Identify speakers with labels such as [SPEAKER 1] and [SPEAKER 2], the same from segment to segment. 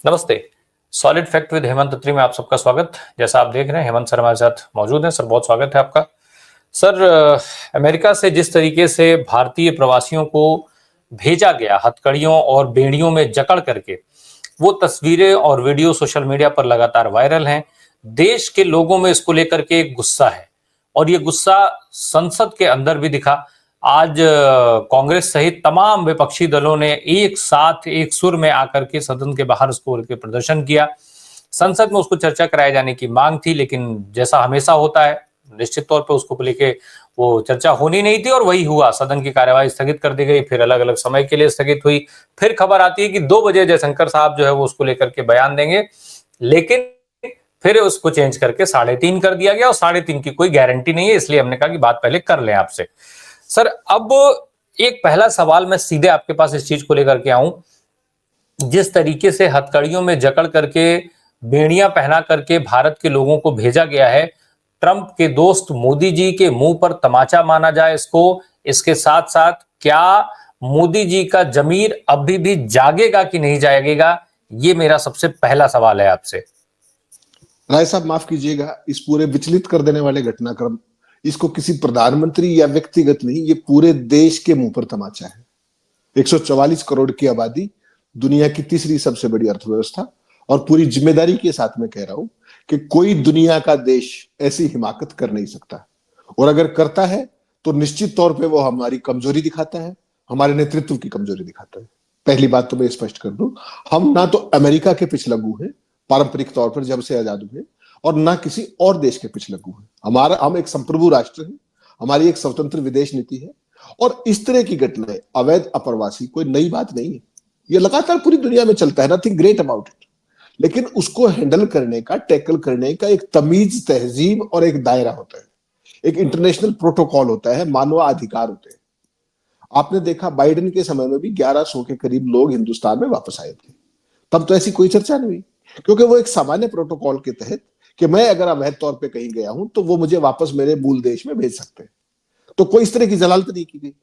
[SPEAKER 1] नमस्ते। Solid fact with Hemant अत्री में आप सबका स्वागत। जैसा आप देख रहे हैं हेमंत सर हमारे साथ मौजूद हैं। सर बहुत स्वागत है आपका। सर अमेरिका से जिस तरीके से भारतीय प्रवासियों को भेजा गया हथकड़ियों और बेड़ियों में जकड़ करके, वो तस्वीरें और वीडियो सोशल मीडिया पर लगातार वायरल हैं। देश के लोगों में इसको लेकर के एक गुस्सा है और ये गुस्सा संसद के अंदर भी दिखा। आज कांग्रेस सहित तमाम विपक्षी दलों ने एक साथ एक सुर में आकर के सदन के बाहर उसको लेकर प्रदर्शन किया। संसद में उसको चर्चा कराए जाने की मांग थी, लेकिन जैसा हमेशा होता है निश्चित तौर पर उसको लेके वो चर्चा होनी नहीं थी और वही हुआ। सदन की कार्यवाही स्थगित कर दी गई, फिर अलग अलग समय के लिए स्थगित हुई। फिर खबर आती है कि 2 बजे जयशंकर साहब जो है वो उसको लेकर के बयान देंगे, लेकिन फिर उसको चेंज करके 3:30 कर दिया गया और 3:30 की कोई गारंटी नहीं है, इसलिए हमने कहा कि बात पहले कर लें आपसे। सर अब एक पहला सवाल मैं सीधे आपके पास इस चीज को लेकर के आऊं, जिस तरीके से हथकड़ियों में जकड़ करके बेड़ियां पहना करके भारत के लोगों को भेजा गया है, ट्रंप के दोस्त मोदी जी के मुंह पर तमाचा माना जाए इसको। इसके साथ साथ क्या मोदी जी का जमीर अभी भी जागेगा कि नहीं जागेगा, ये मेरा सबसे पहला सवाल है आपसे।
[SPEAKER 2] राय साहब माफ कीजिएगा, इस पूरे विचलित कर देने वाले घटनाक्रम, इसको किसी प्रधानमंत्री या व्यक्तिगत नहीं, ये पूरे देश के मुंह पर तमाचा है। 144 करोड़ की आबादी, दुनिया की तीसरी सबसे बड़ी अर्थव्यवस्था, और पूरी जिम्मेदारी के साथ मैं कह रहा हूं कि कोई दुनिया का देश ऐसी हिमाकत कर नहीं सकता, और अगर करता है तो निश्चित तौर पे वो हमारी कमजोरी दिखाता है, हमारे नेतृत्व की कमजोरी दिखाता है। पहली बात तो मैं स्पष्ट कर दूं, हम ना तो अमेरिका के पिछलग्गू हैं पारंपरिक तौर पर जब से आजाद हुए, और ना किसी और देश के पिछलग्गू हैं। हम एक संप्रभु राष्ट्र हैं, हमारी एक स्वतंत्र विदेश नीति है, और इस तरह की घटनाएं, अवैध अप्रवासी कोई नई बात नहीं है, ये लगातार पूरी दुनिया में चलता है, नथिंग ग्रेट अबाउट इट। लेकिन उसको हैंडल करने का, टैकल करने का एक तमीज, तहजीब और एक दायरा होता है, एक इंटरनेशनल प्रोटोकॉल होता है, मानवाधिकार होते हैं। आपने देखा बाइडेन के समय में भी 1100 के करीब लोग हिंदुस्तान में वापस आए थे, तब तो ऐसी कोई चर्चा नहीं हुई, क्योंकि वो एक सामान्य प्रोटोकॉल के तहत कि मैं अगर अवैध तौर पे कहीं गया हूं तो वो मुझे वापस मेरे मूल देश में भेज सकते हैं, तो कोई इस तरह की जलालत नहीं की गई।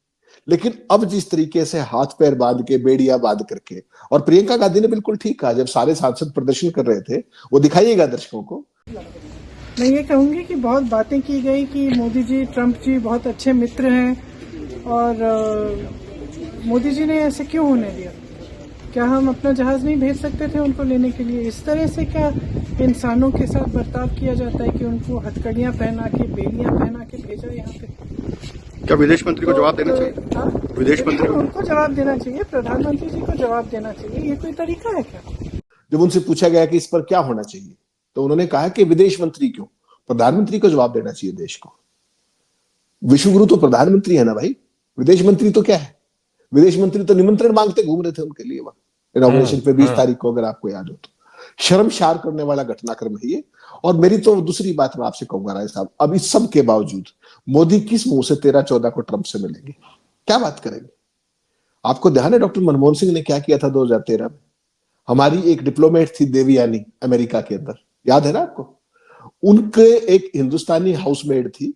[SPEAKER 2] लेकिन अब जिस तरीके से हाथ पैर बांध के, बेड़िया बांध करके, और प्रियंका गांधी ने बिल्कुल ठीक कहा जब सारे सांसद प्रदर्शन कर रहे थे, वो दिखाइएगा दर्शकों को।
[SPEAKER 3] मैं ये कहूंगी कि बहुत बातें की गई कि मोदी जी, ट्रंप जी बहुत अच्छे मित्र हैं, और मोदी जी ने ऐसे क्यों होने दिया? क्या हम अपना जहाज नहीं भेज सकते थे उनको लेने के लिए? इस तरह से क्या इंसानों के साथ बर्ताव किया जाता है कि उनको हथकड़ियां पहना के, बेड़ियां पहना के भेजा यहाँ पे?
[SPEAKER 4] क्या विदेश मंत्री को जवाब देना चाहिए?
[SPEAKER 3] हाँ,
[SPEAKER 4] विदेश मंत्री
[SPEAKER 3] उनको जवाब देना चाहिए, प्रधानमंत्री जी को जवाब देना चाहिए। ये कोई तरीका है क्या?
[SPEAKER 2] जब उनसे पूछा गया कि इस पर क्या होना चाहिए, तो उन्होंने कहा कि विदेश मंत्री क्यों, प्रधानमंत्री को जवाब देना चाहिए देश को। विश्वगुरु तो प्रधानमंत्री है ना भाई, विदेश मंत्री तो क्या है? विदेश मंत्री तो निमंत्रण मांगते घूम रहे थे उनके लिए वहां इनॉग्रेशन पे 20 तारीख को, अगर आपको याद हो तो। शर्मसार करने वाला घटनाक्रम है ये। और मेरी तो दूसरी बात मैं आपसे कहूंगा राय साहब, अब इस सब के बावजूद मोदी किस मुंह से 13-14 को ट्रंप से मिलेंगे, क्या बात करेंगे? आपको ध्यान है डॉक्टर मनमोहन सिंह ने क्या किया था 2013 में? हमारी एक डिप्लोमेट थी देवयानी अमेरिका के अंदर, याद है ना आपको? उनके एक हिंदुस्तानी हाउसमेड थी,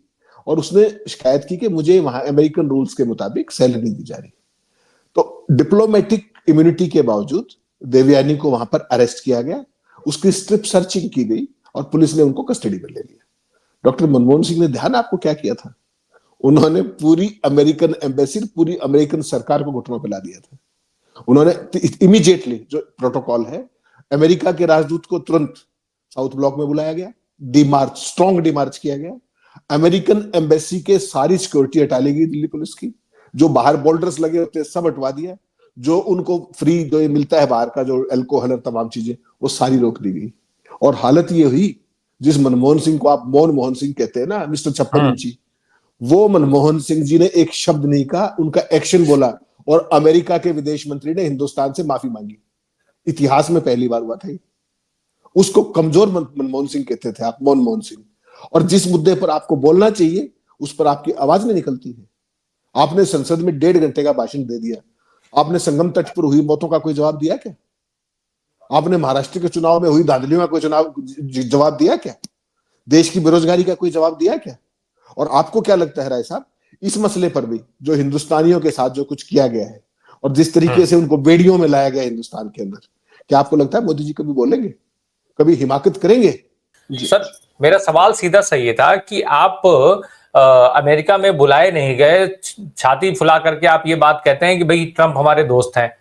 [SPEAKER 2] और उसने शिकायत की कि मुझे वहां अमेरिकन रूल्स के मुताबिक सैलरी नहीं दी जा रही। तो डिप्लोमेटिक इम्यूनिटी के बावजूद देवयानी को वहां पर अरेस्ट किया गया, उसकी स्ट्रिप सर्चिंग की गई और पुलिस ने उनको कस्टडी में ले लिया। डॉक्टर मनमोहन सिंह ने ध्यान आपको क्या किया था? उन्होंने पूरी अमेरिकन एम्बेसी, पूरी अमेरिकन सरकार को घुटनों पर ला दिया था। उन्होंने इमीडिएटली, जो प्रोटोकॉल है, अमेरिका के राजदूत को तुरंत साउथ ब्लॉक में बुलाया गया, डीमार्च, स्ट्रॉन्ग डीमार्च किया गया, अमेरिकन एम्बेसी के सारी सिक्योरिटी हटा ली गई दिल्ली पुलिस की, जो बाहर बॉर्डर्स लगे होते सब हटवा दिया, जो उनको फ्री जो मिलता है बाहर का, जो अल्कोहल और तमाम चीजें, वो सारी रोक दी गई। और हालत ये हुई, जिस मनमोहन सिंह को आप मौन मोहन सिंह कहते हैं ना, मिस्टर 56 इंची, वो मनमोहन सिंह जी ने एक शब्द नहीं कहा, उनका एक्शन बोला, और अमेरिका के विदेश मंत्री ने हिंदुस्तान से माफी मांगी। इतिहास में पहली बार हुआ था। उसको कमजोर मनमोहन सिंह कहते थे आप, मनमोहन सिंह। और जिस मुद्दे पर आपको बोलना चाहिए उस पर आपकी आवाज नहीं निकलती है। आपने संसद में 1.5 घंटे का भाषण दे दिया, आपने संगम तट पर हुई मौतों का कोई जवाब दिया क्या? आपने महाराष्ट्र के चुनाव में हुई धांधलियों का कोई जवाब दिया क्या? देश की बेरोजगारी का कोई जवाब दिया क्या? और आपको क्या लगता है राय साहब, इस मसले पर भी जो हिंदुस्तानियों के साथ जो कुछ किया गया है, और जिस तरीके से उनको बेड़ियों में लाया गया हिंदुस्तान के अंदर, क्या आपको लगता है मोदी जी कभी बोलेंगे, कभी हिमाकत करेंगे? जी।
[SPEAKER 1] सर मेरा सवाल सीधा सा ये था कि आप अमेरिका में बुलाए नहीं गए, छाती फुला करके आप ये बात कहते हैं कि भाई ट्रंप हमारे दोस्त हैं,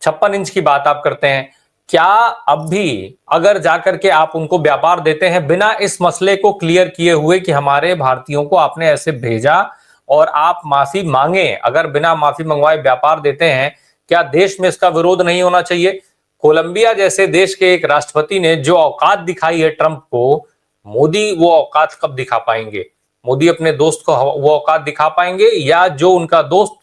[SPEAKER 1] 56 इंच की बात आप करते हैं। क्या अब भी अगर जाकर के आप उनको व्यापार देते हैं बिना इस मसले को क्लियर किए हुए कि हमारे भारतीयों को आपने ऐसे भेजा और आप माफी मांगे, अगर बिना माफी मंगवाए व्यापार देते हैं, क्या देश में इसका विरोध नहीं होना चाहिए? कोलंबिया जैसे देश के एक राष्ट्रपति ने जो औकात दिखाई है ट्रंप को, मोदी वो औकात कब दिखा पाएंगे? मोदी अपने दोस्त को वो औकात दिखा पाएंगे, या जो उनका दोस्त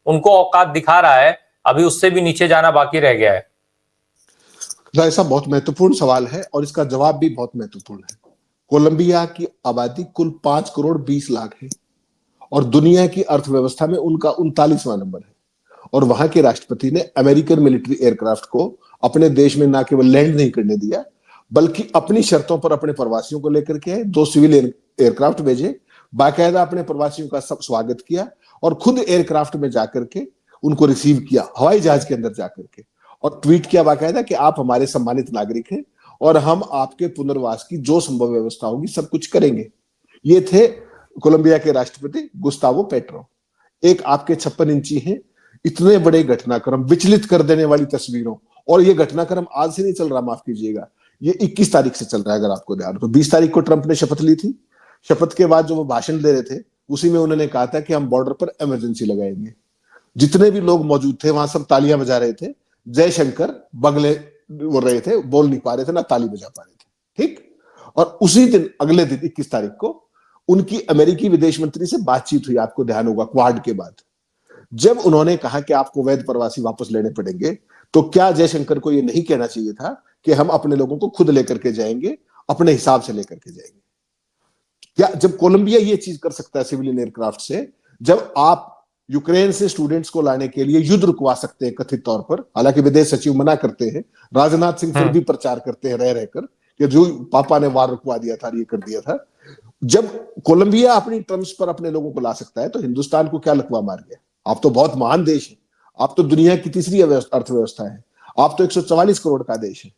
[SPEAKER 1] उनको औकात दिखा रहा है अभी उससे भी नीचे जाना बाकी रह गया है?
[SPEAKER 2] ऐसा बहुत महत्वपूर्ण सवाल है और इसका जवाब भी बहुत महत्वपूर्ण है। कोलंबिया की आबादी कुल 5 करोड़ 20 लाख है और दुनिया की अर्थव्यवस्था में उनका 39वां नंबर है। और वहां के राष्ट्रपति ने अमेरिकन मिलिट्री एयरक्राफ्ट को अपने देश में ना केवल लैंड नहीं करने दिया, बल्कि अपनी शर्तों पर अपने प्रवासियों को लेकर के आए, 2 सिविल एयरक्राफ्ट भेजे, बाकायदा अपने प्रवासियों का सब स्वागत किया और खुद एयरक्राफ्ट में जाकर के उनको रिसीव किया, हवाई जहाज के अंदर जाकर के, और ट्वीट किया बाकायदा कि आप हमारे सम्मानित नागरिक हैं और हम आपके पुनर्वास की जो संभव व्यवस्था होगी सब कुछ करेंगे। ये थे कोलंबिया के राष्ट्रपति गुस्तावो पेट्रो। एक आपके 56 इंची हैं, इतने बड़े घटनाक्रम, विचलित कर देने वाली तस्वीरों, और ये घटनाक्रम आज से नहीं चल रहा, माफ कीजिएगा, ये 21 तारीख से चल रहा है। अगर आपको ध्यान हो तो 20 तारीख को ट्रंप ने शपथ ली थी। शपथ के बाद जो वो भाषण दे रहे थे उसी में उन्होंने कहा था कि हम बॉर्डर पर इमरजेंसी लगाएंगे। जितने भी लोग मौजूद थे वहां सब तालियां बजा रहे थे, जयशंकर बगले बोल रहे थे, बोल नहीं पा रहे थे, ना ताली बजा पा रहे थे। ठीक। और उसी दिन, अगले दिन 21 तारीख को उनकी अमेरिकी विदेश मंत्री से बातचीत हुई, आपको ध्यान होगा, क्वाड के बाद। जब उन्होंने कहा कि आपको वैध प्रवासी वापस लेने पड़ेंगे, तो क्या जयशंकर को यह नहीं कहना चाहिए था कि हम अपने लोगों को खुद लेकर के जाएंगे, अपने हिसाब से लेकर के जाएंगे? क्या जब कोलंबिया ये चीज कर सकता है सिविलियन एयरक्राफ्ट से, जब आप यूक्रेन से स्टूडेंट्स को लाने के लिए युद्ध रुकवा सकते हैं कथित तौर पर, हालांकि विदेश सचिव मना करते हैं, राजनाथ सिंह फिर भी प्रचार करते हैं रह रहकर कि जो पापा ने वार रुकवा दिया था, ये कर दिया था। जब कोलंबिया अपनी टर्म्स पर अपने लोगों को ला सकता है तो हिंदुस्तान को क्या लकवा मार गया? आप तो बहुत महान देश है, आप तो दुनिया की तीसरी अर्थव्यवस्था है, आप तो 144 करोड़ का देश है।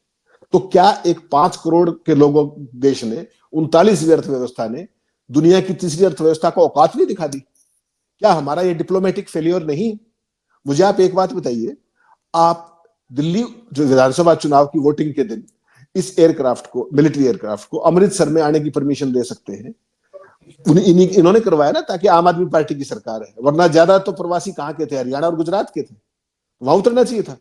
[SPEAKER 2] तो क्या एक 5 करोड़ के लोगों देश ने, 39वीं अर्थव्यवस्था ने दुनिया की तीसरी अर्थव्यवस्था को औकात नहीं दिखा दी? क्या हमारा ये डिप्लोमेटिक फेलियर नहीं? मुझे आप एक बात बताइए, आप दिल्ली जो विधानसभा चुनाव की वोटिंग के दिन इस एयरक्राफ्ट को, मिलिट्री एयरक्राफ्ट को अमृतसर में आने की परमिशन दे सकते हैं? इन्होंने करवाया ना, ताकि आम आदमी पार्टी की सरकार है, वरना ज्यादा तो प्रवासी कहां के थे? हरियाणा और गुजरात के थे, वहां उतरना चाहिए था।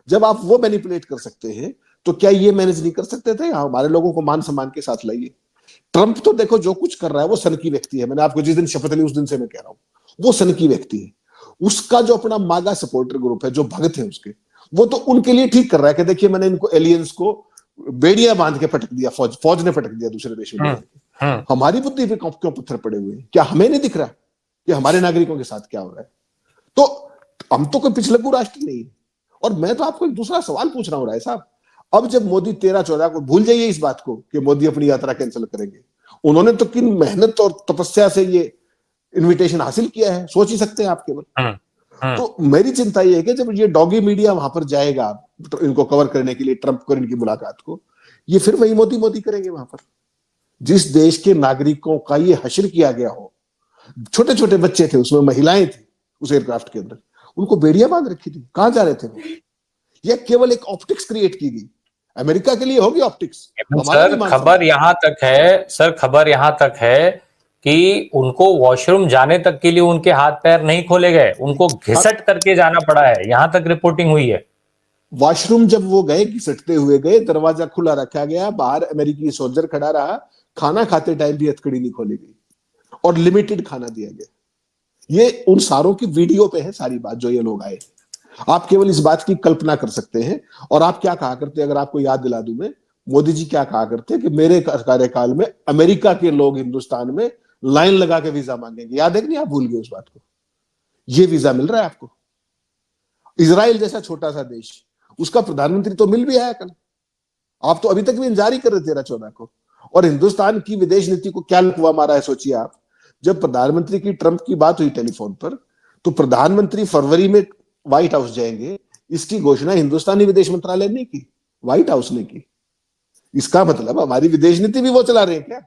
[SPEAKER 2] जब आप वो मैनिपुलेट कर सकते हैं तो क्या ये मैनेज नहीं कर सकते थे? हमारे लोगों को मान सम्मान के साथ लाइए। ट्रंप तो देखो जो कुछ कर रहा है वो सन की व्यक्ति है, मैंने आपको जिस दिन शपथ ली उस दिन से मैं कह रहा हूं, वो सन की व्यक्ति है। उसका जो अपना मागा सपोर्टर ग्रुप है, जो भगत है उसके, वो तो उनके लिए ठीक कर रहा है कि देखिए मैंने इनको एलियंस को बेड़िया बांध के पटक दिया, फौज ने पटक दिया दूसरे देश में। हमारी बुद्धि पे क्यों पत्थर पड़े हुए हैं? क्या हमें नहीं दिख रहा कि हमारे नागरिकों के साथ क्या हो रहा है? तो हम तो कोई पिछलग्गू राष्ट्र नहीं है। और मैं तो आपको एक दूसरा सवाल पूछ रहा हूं राय साहब, अब जब मोदी 13-14 को, भूल जाइए इस बात को कि मोदी अपनी यात्रा कैंसिल करेंगे, उन्होंने तो किन मेहनत और तपस्या से ये इनविटेशन हासिल किया है, सोच ही सकते हैं आप केवल। तो मेरी चिंता ये है कि जब ये डॉगी मीडिया वहां पर जाएगा तो इनको कवर करने के लिए, ट्रंप को, इनकी मुलाकात को, ये फिर वही मोदी मोदी करेंगे वहां पर। जिस देश के नागरिकों का ये हश्र किया गया हो, छोटे छोटे बच्चे थे उसमें, महिलाएं थी उस एयरक्राफ्ट के अंदर, उनको बेड़ियां बांध रखी थी, कहां जा रहे थे वो? यह केवल एक ऑप्टिक्स क्रिएट की गई, अमेरिका के लिए होगी ऑप्टिक्स।
[SPEAKER 1] सर खबर यहां तक है, सर खबर यहां तक है कि उनको वॉशरूम जाने तक के लिए उनके हाथ पैर नहीं खोले गए, उनको घिसट करके जाना पड़ा है, यहां तक रिपोर्टिंग हुई है।
[SPEAKER 2] वॉशरूम जब वो गए, घिसटते हुए गए, दरवाजा खुला रखा गया, बाहर अमेरिकी सोल्जर खड़ा रहा, खाना खाते टाइम भी हथकड़ी नहीं खोली गई और लिमिटेड खाना दिया गया। ये उन सारों की वीडियो पे है सारी बात, जो ये लोग आए। आप केवल इस बात की कल्पना कर सकते हैं। और आप क्या कहा करते, अगर आपको याद दिला दूं मैं, मोदी जी क्या कहा करते कि मेरे कार्यकाल में अमेरिका के लोग हिंदुस्तान में लाइन लगा के वीजा मांगेंगे। याद है कि नहीं? आप भूल गए उस बात को? ये वीजा मिल रहा है आपको। इजराइल जैसा छोटा सा देश, उसका प्रधानमंत्री तो मिल भी आया कल। आप तो अभी तक भी इंतजार ही कर रहे 13-14 को। और हिंदुस्तान की विदेश नीति को क्या लकवा मारा है, सोचिए आप। जब प्रधानमंत्री की ट्रंप की बात हुई टेलीफोन पर, तो प्रधानमंत्री फरवरी में व्हाइट हाउस जाएंगे, इसकी घोषणा हिंदुस्तानी विदेश मंत्रालय ने की। व्हाइट हाउस ने की। इसका मतलब हमारी विदेश नीति भी वो चला रहे हैं क्या?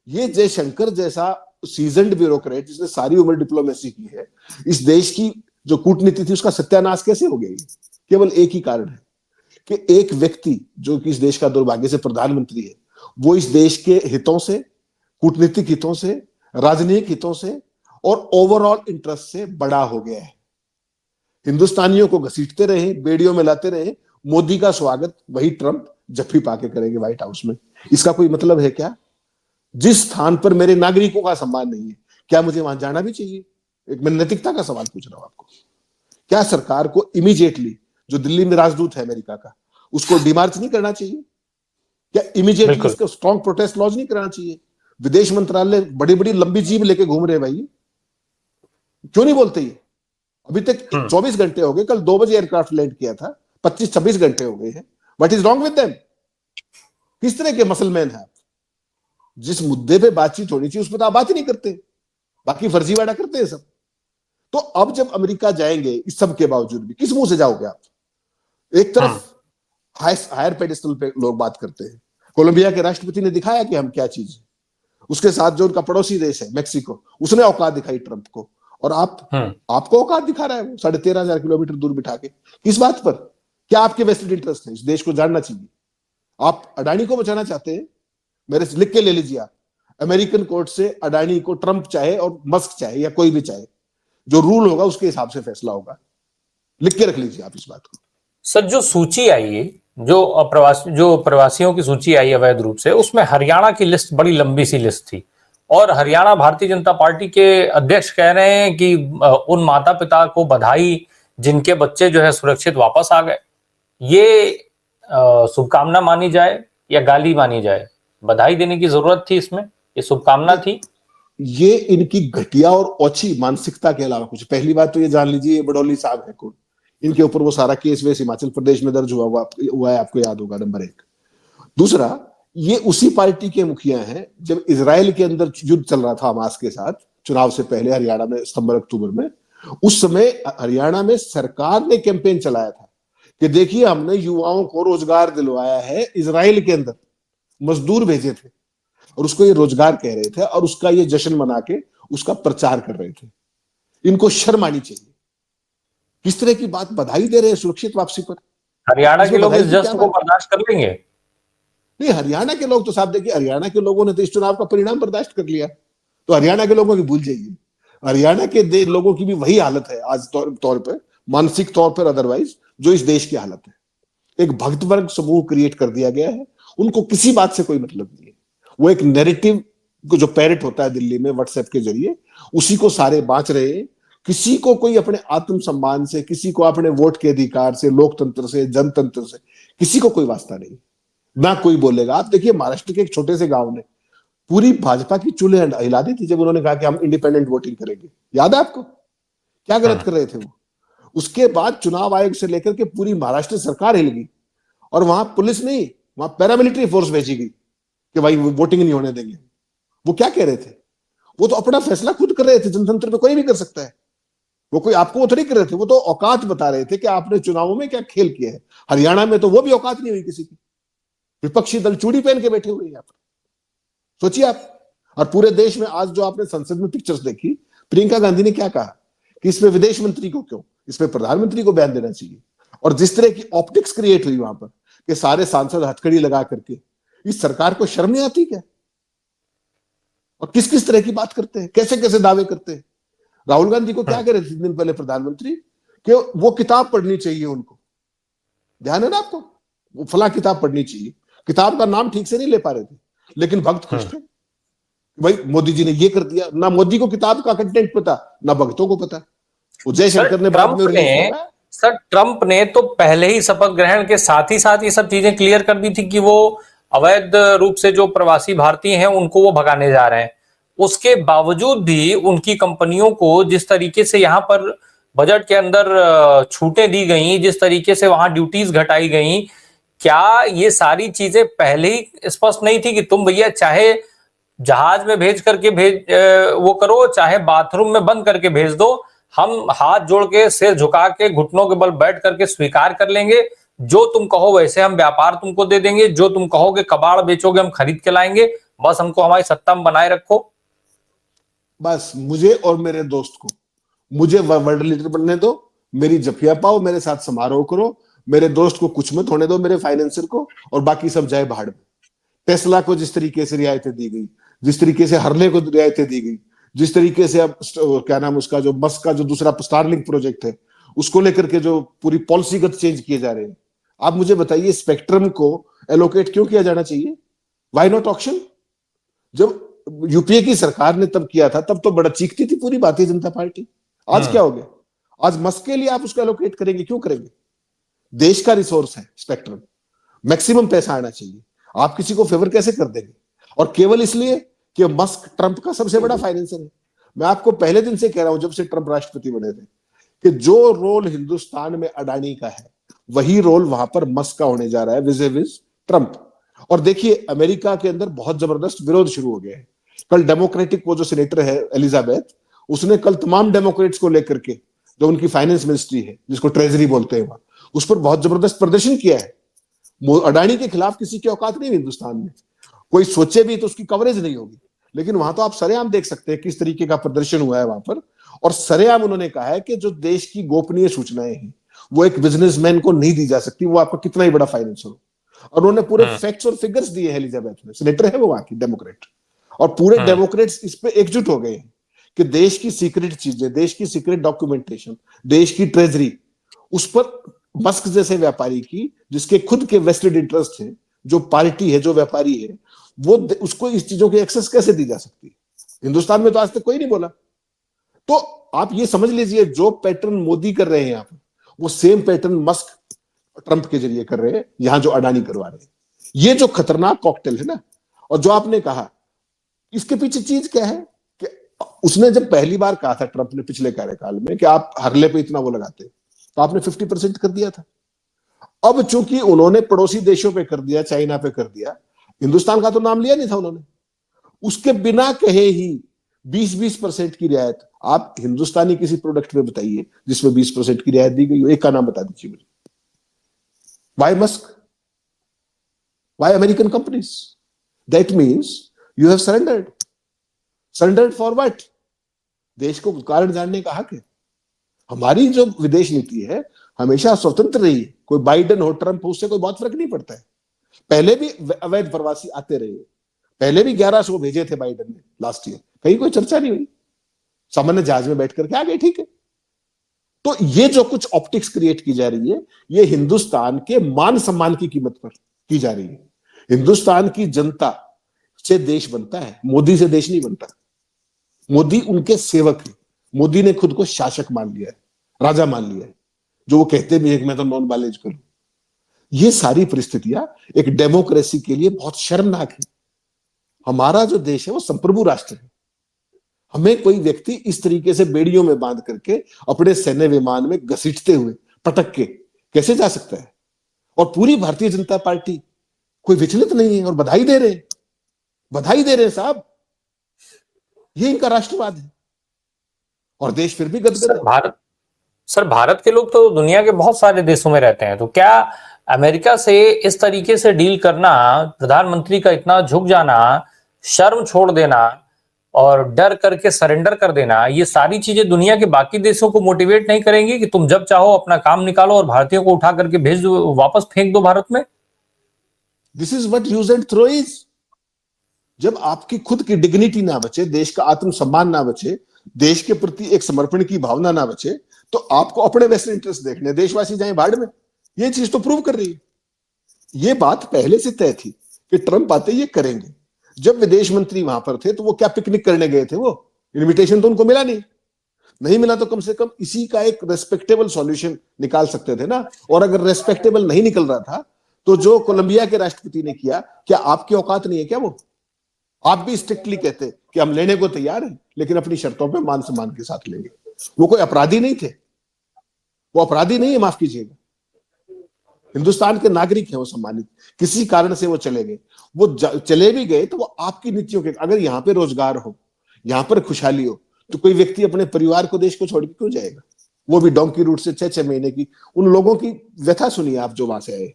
[SPEAKER 2] ये जयशंकर जैसा सीजन्ड ब्यूरोक्रेट जिसने सारी उम्र डिप्लोमेसी की है, इस देश की जो कूटनीति थी उसका सत्यानाश कैसे हो गया? केवल एक ही कारण है कि एक व्यक्ति जो कि इस देश का दुर्भाग्य से प्रधानमंत्री है, वो इस देश के हितों से, कूटनीतिक हितों से, राजनीतिक हितों से और ओवरऑल इंटरेस्ट से बड़ा हो गया है। हिंदुस्तानियों को घसीटते रहे, बेड़ियों में लाते रहे। मोदी का स्वागत वही ट्रंप जफ्फी पाके करेंगे व्हाइट हाउस में। इसका कोई मतलब है क्या? जिस स्थान पर मेरे नागरिकों का सम्मान नहीं है, क्या मुझे वहां जाना भी चाहिए? एक मैं नैतिकता का सवाल पूछ रहा हूं आपको। क्या सरकार को इमीडिएटली, जो दिल्ली में राजदूत है अमेरिका का, उसको डिमार्च नहीं करना चाहिए? क्या इमीडिएटली इसको स्ट्रॉन्ग प्रोटेस्ट लॉन्च नहीं करना चाहिए? विदेश मंत्रालय बड़ी बड़ी लंबी जीभ लेके घूम रहे भाई, क्यों नहीं बोलते? ये अभी तक 24 घंटे हो गए, कल 2 बजे एयरक्राफ्ट लैंड किया था, 25-26 घंटे हो गए हैं। What is wrong with them? किस तरह के मसलमैन हैं आप? जिस मुद्दे पे बातचीत होनी चाहिए उस पर तो आप बात ही नहीं करते, बाकी फर्जीवाड़ा करते हैं सब। तो अब जब अमेरिका जाएंगे, इस सब के बावजूद भी किस मुंह से जाओगे आप? एक तरफ हायर पेडिस्टल पे लोग बात करते हैं, कोलंबिया के राष्ट्रपति ने दिखाया कि हम क्या चीज है। उसके साथ जो उनका पड़ोसी देश है मैक्सिको, उसने औकात दिखाई ट्रंप को, और आपको औकात दिखा रहा है वो 13,500 किलोमीटर दूर बिठा के। किस बात पर? क्या आपके वेस्टेड इंटरेस्ट है? इस देश को जानना चाहिए। आप अडानी को बचाना चाहते हैं, मेरे से लिख के ले लीजिए आप, अमेरिकन कोर्ट से अडानी को ट्रंप चाहे और मस्क चाहे या कोई भी चाहे, जो रूल होगा उसके हिसाब से फैसला होगा। लिख के रख लीजिए आप इस बात को।
[SPEAKER 1] सर, जो सूची आई है, जो प्रवासियों की सूची आई अवैध रूप से, उसमें हरियाणा की लिस्ट बड़ी लंबी सी लिस्ट थी, और हरियाणा भारतीय जनता पार्टी के अध्यक्ष कह रहे हैं कि उन माता पिता को बधाई जिनके बच्चे जो है सुरक्षित वापस आ गए। ये शुभकामना मानी जाए या गाली मानी जाए? बधाई देने की जरूरत थी इसमें? ये शुभकामना थी?
[SPEAKER 2] ये इनकी घटिया और ओछी मानसिकता के अलावा कुछ। पहली बात तो ये जान लीजिए, ये बडौली साहब है कौन। इनके ऊपर वो सारा केस वेस हिमाचल प्रदेश में दर्ज हुआ है, आपको याद होगा, नंबर 1। दूसरा, ये उसी पार्टी के मुखिया हैं जब इजराइल के अंदर युद्ध चल रहा था हमास के साथ, चुनाव से पहले हरियाणा में सितंबर-अक्टूबर में, उस समय हरियाणा में सरकार ने कैंपेन चलाया था कि देखिए हमने युवाओं को रोजगार दिलवाया है। इजराइल के अंदर मजदूर भेजे थे और उसको ये रोजगार कह रहे थे, और उसका ये जश्न मना के उसका प्रचार कर रहे थे। इनको शर्म आनी चाहिए। किस तरह की बात, बधाई दे रहे हैं सुरक्षित वापसी पर।
[SPEAKER 1] हरियाणा के लोग इस जश्न को बर्दाश्त कर लेंगे?
[SPEAKER 2] नहीं, हरियाणा के लोग तो साहब देखिए, हरियाणा के लोगों ने तो इस चुनाव का परिणाम बर्दाश्त कर लिया, तो हरियाणा के लोगों की भूल जाइए। हरियाणा के लोगों की भी वही हालत है आज तौर पर, मानसिक तौर पर, अदरवाइज, जो इस देश की हालत है। एक भक्त वर्ग समूह क्रिएट कर दिया गया है, उनको किसी बात से कोई मतलब नहीं है। वो एक नैरेटिव को जो पैरेट होता है दिल्ली में व्हाट्सएप के जरिए, उसी को सारे बांच रहे हैं। किसी को कोई अपने आत्मसम्मान से, किसी को अपने वोट के अधिकार से, लोकतंत्र से, जनतंत्र से किसी को कोई वास्ता नहीं, ना कोई बोलेगा। आप देखिए, महाराष्ट्र के एक छोटे से गांव ने पूरी भाजपा की चूल्हे हिला दी थी जब उन्होंने कहा कि हम इंडिपेंडेंट वोटिंग करेंगे। याद है आपको? क्या गलत कर रहे थे वो? उसके बाद चुनाव आयोग से लेकर के पूरी महाराष्ट्र सरकार हिल गई, और वहां पुलिस नहीं, वहां पैरामिलिट्री फोर्स भेजी गई कि भाई वोटिंग नहीं होने देंगे। वो क्या कह रहे थे? वो तो अपना फैसला खुद कर रहे थे, जनतंत्र में कोई भी कर सकता है। वो कोई आपको वो थोड़ी कर रहे थे, वो तो औकात बता रहे थे कि आपने चुनावों में क्या खेल किया है। हरियाणा में तो वो भी औकात नहीं हुई किसी की। विपक्षी दल चूड़ी पहन के बैठे हुए हैं यहाँ पर, सोचिए आप। और पूरे देश में आज जो आपने संसद में पिक्चर्स देखी, प्रियंका गांधी ने क्या कहा कि इसमें विदेश मंत्री को क्यों, इसमें प्रधानमंत्री को बयान देना चाहिए। और जिस तरह की ऑप्टिक्स क्रिएट हुई वहां पर कि सारे सांसद हथकड़ी लगा करके, इस सरकार को शर्म नहीं आती क्या? और किस किस तरह की बात करते हैं, कैसे कैसे दावे करते हैं। राहुल गांधी को क्या कह रहे थे 3 दिन पहले प्रधानमंत्री कि वो किताब पढ़नी चाहिए उनको, ध्यान है ना आपको? वो फला किताब पढ़नी चाहिए। किताब का नाम ठीक से नहीं ले पा रहे थे, लेकिन भक्त खुश थे, भाई मोदी जी ने ये कर दिया। ना मोदी को किताब का कंटेंट पता, ना भक्तों को पता। वो जयशंकर ने बाद में
[SPEAKER 1] सर, ट्रंप ने तो पहले ही शपथ ग्रहण के साथ ही साथ ये सब चीजें क्लियर कर दी थी कि वो अवैध रूप से जो प्रवासी भारतीय हैं उनको वो भगाने जा रहे हैं। उसके बावजूद भी उनकी कंपनियों को जिस तरीके से यहाँ पर बजट के अंदर छूटें दी गई, जिस तरीके से वहां ड्यूटीज घटाई गई, क्या ये सारी चीजें पहले ही स्पष्ट नहीं थी कि तुम भैया चाहे जहाज में भेज करके वो करो, चाहे बाथरूम में बंद करके भेज दो, हम हाथ जोड़ के, सिर झुका के, घुटनों के बल बैठ करके स्वीकार कर लेंगे, जो तुम कहो वैसे हम व्यापार तुमको दे देंगे, जो तुम कहोगे कबाड़ बेचोगे हम खरीद के लाएंगे, बस हमको हमारी सत्ता में बनाए रखो।
[SPEAKER 2] बस मुझे और मेरे दोस्त को, मुझे वर्ल्ड लीडर बनने दो, मेरी जफिया पाओ, मेरे साथ समारोह करो, मेरे दोस्त को कुछ मत होने दो, मेरे फाइनेंसर को, और बाकी सब जाए भाड़ में। टेस्ला को जिस तरीके से रियायतें दी गई, जिस तरीके से हर्ले को रियायतें दी गई, जिस तरीके से अब क्या नाम उसका, जो मस्क का जो दूसरा स्टारलिंक प्रोजेक्ट है उसको लेकर के जो पूरी पॉलिसीगत चेंज किए जा रहे हैं, आप मुझे बताइए स्पेक्ट्रम को एलोकेट क्यों किया जाना चाहिए? Why not auction? जब यूपीए की सरकार ने तब किया था तब तो बड़ा चीखती थी पूरी भारतीय जनता पार्टी। आज क्या हो गया? आज मस्क के लिए आप उसको एलोकेट करेंगे, क्यों करेंगे? देश का रिसोर्स है स्पेक्ट्रम, मैक्सिमम पैसा आना चाहिए, आप किसी को फेवर कैसे कर देंगे? और केवल इसलिए कि मस्क ट्रंप का सबसे बड़ा फाइनेंसर है। मैं आपको पहले दिन से कह रहा हूं, जब से ट्रंप राष्ट्रपति बने थे, कि जो रोल हिंदुस्तान में अडानी का है वही रोल वहां पर मस्क का होने जा रहा है विज विज ट्रंप। और देखिए अमेरिका के अंदर बहुत जबरदस्त विरोध शुरू हो गया है। कल डेमोक्रेटिक वो जो सेनेटर है एलिजाबेथ, उसने कल तमाम डेमोक्रेट्स को लेकर के, जो उनकी फाइनेंस मिनिस्ट्री है जिसको ट्रेजरी बोलते हैं वहां, उस पर बहुत जबरदस्त प्रदर्शन किया है। अडानी के खिलाफ किसी की औकात नहीं हिंदुस्तान में, कोई सोचे भी तो उसकी कवरेज नहीं होगी। लेकिन वहां तो आप सरेआम देख सकते हैं किस तरीके का प्रदर्शन हुआ है वहां पर, और सरेआम उन्होंने कहा है कि जो देश की गोपनीय सूचनाएं हैं वो एक बिजनेसमैन को नहीं दी जा सकती, वो आपका कितना ही बड़ा फाइनेंसर हो। और उन्होंने पूरे फैक्ट्स और फिगर्स दिए हैं एलिजाबेथ ने, सेनेटर है वो वहां की डेमोक्रेट, और पूरे डेमोक्रेट्स इस पे एकजुट हो गए हैं कि देश की सीक्रेट चीजें, देश की सीक्रेट डॉक्यूमेंटेशन, देश की ट्रेजरी, उस पर मस्क जैसे व्यापारी की, जिसके खुद के वेस्टेड इंटरेस्ट है, जो पार्टी है, जो व्यापारी है, वो उसको इस चीजों की एक्सेस कैसे दी जा सकती है? हिंदुस्तान में तो आज तक कोई नहीं बोला। तो आप ये समझ लीजिए जो पैटर्न मोदी कर रहे हैं यहाँ पर, वो सेम पैटर्न मस्क ट्रंप के जरिए कर रहे हैं यहां जो अडानी करवा रहे हैं। ये जो खतरनाक कॉकटेल है ना, और जो आपने कहा इसके पीछे चीज क्या है कि उसने जब पहली बार कहा था ट्रंप ने पिछले कार्यकाल में कि आप हरले पे इतना वो लगाते हैं, तो आपने 50% कर दिया था। अब चूंकि उन्होंने पड़ोसी देशों पे कर दिया, चाइना पे कर दिया, हिंदुस्तान का तो नाम लिया नहीं था उन्होंने, उसके बिना कहे ही 20% की रियायत। आप हिंदुस्तानी किसी प्रोडक्ट पे बताइए जिसमें 20% की रियायत दी गई हो, एक का नाम बता दीजिए मुझे। Why Musk? Why American companies? That means you have surrendered. Surrendered for what? देश को कारण जानने का हक है। हमारी जो विदेश नीति है हमेशा स्वतंत्र रही है, कोई बाइडेन हो, ट्रंप हो, उससे कोई बहुत फर्क नहीं पड़ता है। पहले भी अवैध प्रवासी आते रहे, पहले भी 1100 भेजे थे बाइडेन ने लास्ट ईयर, कहीं कोई चर्चा नहीं हुई, सामान्य जहाज में बैठ करके आ गए, ठीक है। तो ये जो कुछ ऑप्टिक्स क्रिएट की जा रही है, ये हिंदुस्तान के मान सम्मान की कीमत पर की जा रही है। हिंदुस्तान की जनता से देश बनता है, मोदी से देश नहीं बनता। मोदी उनके सेवक है, मोदी ने खुद को शासक मान लिया है, राजा मान लिया है, जो वो कहते भी है कि मैं तो नॉन बालेज करूं। ये सारी परिस्थितियां एक डेमोक्रेसी के लिए बहुत शर्मनाक है। हमारा जो देश है वो संप्रभु राष्ट्र है, हमें कोई व्यक्ति इस तरीके से बेड़ियों में बांध करके अपने सैन्य विमान में घसीटते हुए पटक के कैसे जा सकता है? और पूरी भारतीय जनता पार्टी कोई विचलित नहीं है और बधाई दे रहे हैं, बधाई दे रहे हैं साहब, ये इनका राष्ट्रवाद है। और देश फिर भी गदगद है।
[SPEAKER 1] भारत के लोग तो दुनिया के बहुत सारे देशों में रहते हैं, तो क्या अमेरिका से इस तरीके से डील करना, प्रधानमंत्री का इतना झुक जाना, शर्म छोड़ देना और डर करके सरेंडर कर देना, ये सारी चीजें दुनिया के बाकी देशों को मोटिवेट नहीं करेंगी कि तुम जब चाहो अपना काम निकालो और भारतीयों को उठा करके भेज दो, वापस फेंक दो भारत में?
[SPEAKER 2] This is what use and throw is. जब आपकी खुद की डिग्निटी ना बचे, देश का आत्मसम्मान ना बचे, देश के प्रति एक समर्पण की भावना ना बचे, तो आपको अपने वेस्टर्न इंटरेस्ट देखने, देशवासी जाए भाड़ में। ये चीज तो प्रूव कर रही है। ये बात पहले से तय थी कि ट्रंप आते ये करेंगे। जब विदेश मंत्री वहां पर थे तो वो क्या पिकनिक करने गए थे? वो इनविटेशन तो उनको मिला नहीं मिला तो कम से कम इसी का एक रेस्पेक्टेबल सॉल्यूशन निकाल सकते थे ना। और अगर रेस्पेक्टेबल नहीं निकल रहा था तो जो कोलंबिया के राष्ट्रपति ने किया, क्या आपकी औकात नहीं है क्या? वो आप भी स्ट्रिक्टली कहते कि हम लेने को तैयार हैं लेकिन अपनी शर्तों पे मान सम्मान के साथ लेंगे। वो कोई अपराधी नहीं थे, वो अपराधी नहीं है, माफ कीजिएगा, हिंदुस्तान के नागरिक हैं, वो सम्मानित। किसी कारण से वो चले गए, वो चले भी गए तो वो आपकी नीतियों के। अगर यहाँ पे रोजगार हो, यहाँ पर खुशहाली हो, तो कोई व्यक्ति अपने परिवार को, देश को छोड़ के क्यों जाएगा? वो भी डोंकी रूट से 6-6 महीने की। उन लोगों की व्यथा सुनिए आप जो वहां से आए,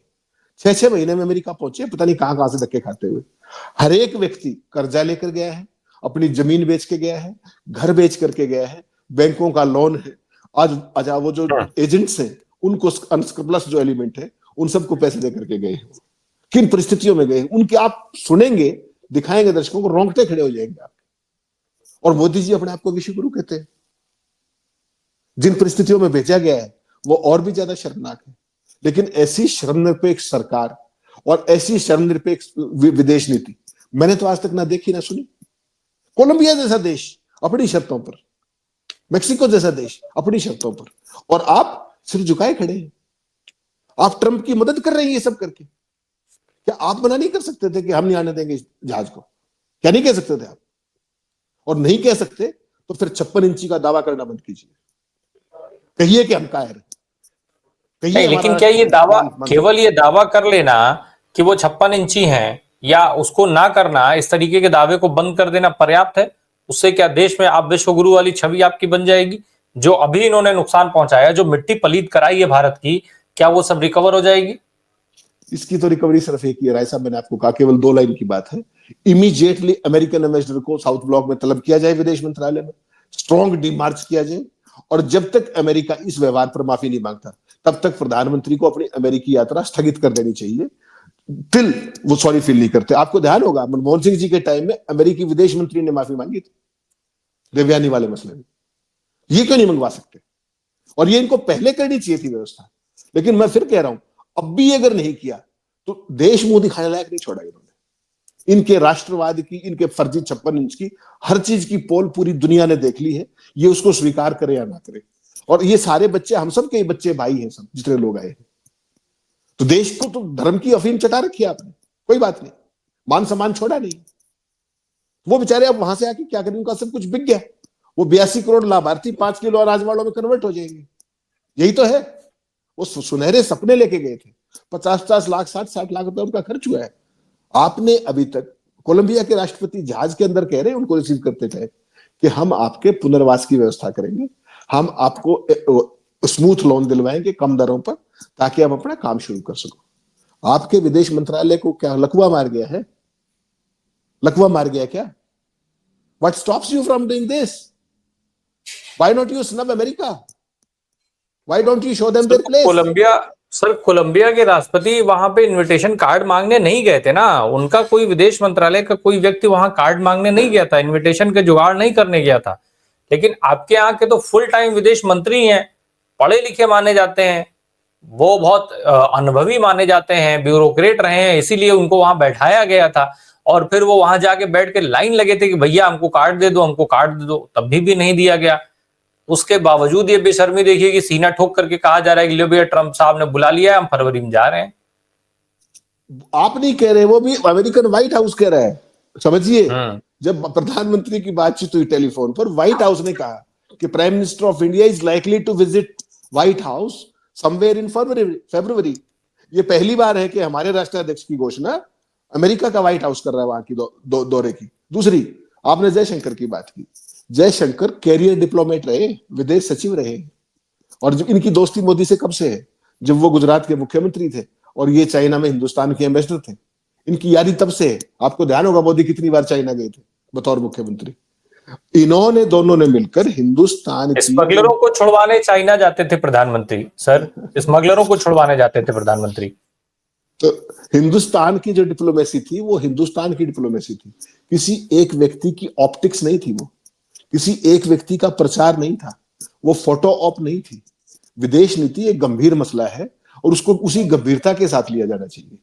[SPEAKER 2] 6-6 महीने में अमेरिका पहुंचे, पता नहीं कहां कहां से धक्के खाते हुए। हर एक व्यक्ति कर्जा लेकर गया है, अपनी जमीन बेच के गया है, घर बेच करके गया है, बैंकों का लोन है। आज वो जो एजेंट्स हैं उनको अनस्क्रपलस जो एलिमेंट है उन सबको पैसे दे करके गए हैं। किन परिस्थितियों में गए उनके आप सुनेंगे, दिखाएंगे दर्शकों को, रोंगटे खड़े हो जाएंगे आप। और मोदी जी अपने आप को विश्व गुरु कहते हैं। जिन परिस्थितियों में भेजा गया है वो और भी ज्यादा शर्मनाक है। लेकिन ऐसी शर्मनिरपेक्ष सरकार और ऐसी शर्मनिरपेक्ष विदेश नीति मैंने तो आज तक ना देखी ना सुनी। कोलंबिया जैसा देश अपनी शर्तों पर, मेक्सिको जैसा देश अपनी शर्तों पर, और आप सिर झुकाए खड़े हैं। आप ट्रंप की मदद कर रहे हैं ये सब करके। क्या आप मना नहीं कर सकते थे कि हम नहीं आने देंगे इस जहाज को? क्या नहीं कह सकते थे आप? और नहीं कह सकते तो फिर 56 इंची का दावा करना बंद कीजिए। कहिए कि हम कायर हैं।
[SPEAKER 1] नहीं, लेकिन क्या ये दावा, केवल ये दावा कर लेना कि वो 56 इंची हैं या उसको ना करना, इस तरीके के दावे को बंद कर देना पर्याप्त है? उससे क्या देश में आप विश्व गुरु वाली छवि आपकी बन जाएगी? जो अभी इन्होंने नुकसान पहुंचाया, जो मिट्टी पलीत कराई है भारत की, क्या वो सब रिकवर हो जाएगी?
[SPEAKER 2] इसकी तो रिकवरी सिर्फ एक ही है राय साहब, मैंने आपको कहा केवल 2 लाइन की बात है। इमीडिएटली अमेरिकन एम्बेसडर को साउथ ब्लॉक में तलब किया जाए, विदेश मंत्रालय में स्ट्रॉन्ग डिमार्च किया जाए, और जब तक अमेरिका इस व्यवहार पर माफी नहीं मांगता तब तक प्रधानमंत्री को अपनी अमेरिकी यात्रा स्थगित कर देनी चाहिए, टिल वो सॉरी फील नहीं करते। आपको ध्यान होगा मनमोहन सिंह जी के टाइम में अमेरिकी विदेश मंत्री ने माफी मांगी थी देवयानी वाले मसले में। ये क्यों नहीं मंगवा सकते? और ये इनको पहले करनी चाहिए थी व्यवस्था। लेकिन मैं फिर कह रहा हूं, अब भी अगर नहीं किया तो देश मुंह दिखाने लायक नहीं छोड़ा इन्होंने। इनके राष्ट्रवाद की, इनके फर्जी 56 इंच की, हर चीज की पोल पूरी दुनिया ने देख ली है। ये उसको स्वीकार करे या ना करे। और ये सारे बच्चे, हम सब के बच्चे भाई हैं, सब जितने लोग आए हैं। तो देश को तो धर्म की अफीम चटा रखी है आपने, कोई बात नहीं, मान सम्मान छोड़ा नहीं। वो बेचारे अब वहां से आके क्या करें, उनका सब कुछ बिक गया। वो 82 करोड़ लाभार्थी 5 किलो अनाज वालों में कन्वर्ट हो जाएंगे। यही तो है। वो सुनहरे सपने लेके गए थे, 50-50 लाख 60-60 लाख रुपए उनका खर्च हुआ है। आपने अभी तक, कोलंबिया के राष्ट्रपति जहाज के अंदर कह रहे हैं उनको रिसीव करते थे कि हम आपके पुनर्वास की व्यवस्था करेंगे, हम आपको स्मूथ लोन दिलवाएंगे कम दरों पर, ताकि हम अपना काम शुरू कर सको। आपके विदेश मंत्रालय को क्या लकवा मार गया है? लकवा मार गया क्या? What stops you from doing this? Why not you snub America? Why don't you show them their place?
[SPEAKER 1] Colombia के राष्ट्रपति वहां पे इनविटेशन कार्ड मांगने नहीं गए थे ना। उनका कोई विदेश मंत्रालय का कोई व्यक्ति वहां कार्ड मांगने नहीं गया था, इनविटेशन के जुगाड़ नहीं करने गया था। लेकिन आपके यहाँ के तो फुल टाइम विदेश मंत्री हैं, पढ़े लिखे माने जाते हैं, वो बहुत अनुभवी माने जाते हैं, ब्यूरोक्रेट रहे हैं, इसीलिए उनको वहां बैठाया गया था। और फिर वो वहां जाके बैठ के लाइन लगे थे कि भैया हमको कार्ड दे दो, हमको कार्ड दे दो, तब भी नहीं दिया गया। उसके बावजूद ये बेशर्मी देखिए कि सीना ठोक करके कहा जा रहा है कि लो भैया ट्रंप साहब ने बुला लिया है, हम फरवरी में जा रहे हैं।
[SPEAKER 2] आप नहीं कह रहे, वो भी अमेरिकन व्हाइट हाउस कह रहा है। समझिए, जब प्रधानमंत्री की बातचीत हुई टेलीफोन पर, व्हाइट हाउस ने कहा कि prime minister of India is likely to visit White House somewhere in February. ये पहली बार है कि हमारे राष्ट्राध्यक्ष की घोषणा अमेरिका का व्हाइट हाउस कर रहा है वहां की दौरे की। दूसरी, आपने जयशंकर की बात की। जयशंकर कैरियर डिप्लोमेट रहे, विदेश सचिव रहे, और जब इनकी दोस्ती मोदी से कब से है? जब वो गुजरात के मुख्यमंत्री थे और ये चाइना में हिंदुस्तान के एम्बेसडर थे। इनकी यारी तब से है। आपको ध्यान होगा मोदी कितनी बार चाइना गए थे बतौर मुख्यमंत्री। इन्होंने दोनों ने मिलकर हिंदुस्तान की,
[SPEAKER 1] स्मगलरों को छुड़वाने चाइना जाते थे प्रधानमंत्री सर, स्मगलरों को छुड़वाने जाते थे प्रधानमंत्री।
[SPEAKER 2] तो हिंदुस्तान की जो डिप्लोमेसी थी वो हिंदुस्तान की डिप्लोमेसी थी, किसी एक व्यक्ति की ऑप्टिक्स नहीं थी, वो किसी एक व्यक्ति का प्रचार नहीं था, वो फोटो ऑप नहीं थी। विदेश नीति एक गंभीर मसला है और उसको उसी गंभीरता के साथ लिया जाना चाहिए।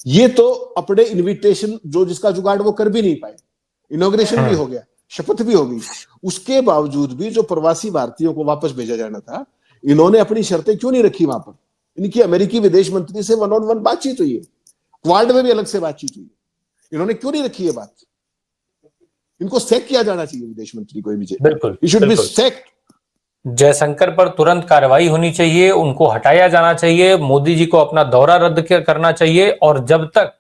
[SPEAKER 2] ये तो अपने इनविटेशन जो जिसका जुगाड़ वो कर भी नहीं पाए, इनॉग्रेशन भी हो गया, शपथ भी हो गई, उसके बावजूद भी जो प्रवासी भारतीयों को वापस भेजा जाना था, इन्होंने अपनी शर्तें क्यों नहीं रखी वहां पर? इनकी अमेरिकी विदेश मंत्री से 1-on-1 बातचीत हुई है, क्वाड में भी अलग से बातचीत हुई है, इन्होंने क्यों नहीं रखी है बात? इनको सैक किया जाना चाहिए विदेश मंत्री को।
[SPEAKER 1] बिल्कुल,
[SPEAKER 2] he should be sacked.
[SPEAKER 1] Jaishankar पर तुरंत कार्रवाई होनी चाहिए, उनको हटाया जाना चाहिए, मोदी जी को अपना दौरा रद्द करना चाहिए। और जब तक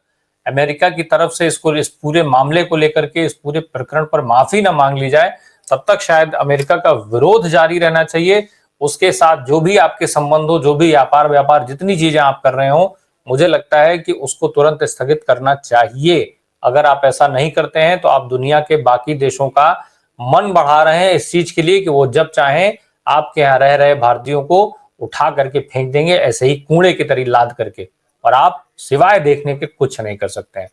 [SPEAKER 1] अमेरिका की तरफ से इस पूरे मामले को लेकर के, इस पूरे प्रकरण पर माफी ना मांग ली जाए, तब तक शायद अमेरिका का विरोध जारी रहना चाहिए। उसके साथ जो भी आपके संबंध हो, जो भी व्यापार जितनी चीजें आप कर रहे हो, मुझे लगता है कि उसको तुरंत स्थगित करना चाहिए। अगर आप ऐसा नहीं करते हैं तो आप दुनिया के बाकी देशों का मन बढ़ा रहे हैं इस चीज के लिए कि वो जब चाहें आपके यहाँ रह रहे भारतीयों को उठा करके फेंक देंगे, ऐसे ही कूड़े की तरह लाद करके, और आप सिवाय देखने के कुछ नहीं कर सकते हैं।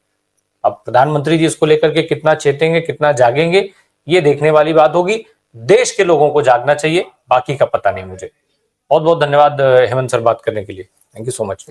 [SPEAKER 1] अब प्रधानमंत्री जी इसको लेकर के कितना चेतेंगे, कितना जागेंगे, ये देखने वाली बात होगी। देश के लोगों को जागना चाहिए, बाकी का पता नहीं मुझे। बहुत बहुत धन्यवाद हेमंत सर बात करने के लिए। Thank you so much.